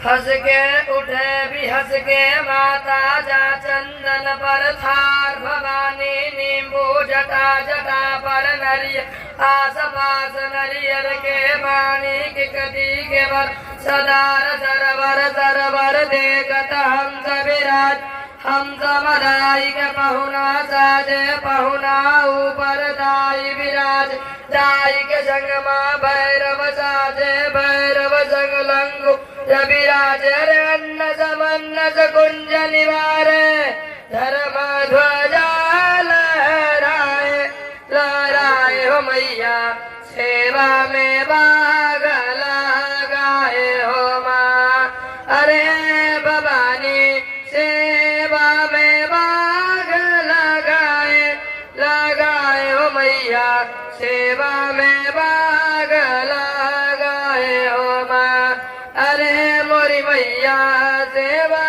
हंस के उठे भी हंस के माता जा चंदन पर थार भवानी नींबू जटा जटा पर नरिय आस पास नरियर के पानी की कदी के वर सदार सरवर देखत हंस विराज हंस मदाई के पहुना साजे पहुना ऊपर दाई विराज दाई के संग माँ भैरव साजे भैरव संग लंगू विराज रे अन्न समन्नस कुंज निवारे धर्म ध्वजा लहराए लहराए हो मैया सेवा में बाग लगाए हो माँ अरे भवानी सेवा में बाग लगाए लगाए हो मैया सेवा में बाग लगाए हो माँ अरे मोरी मैया सेवा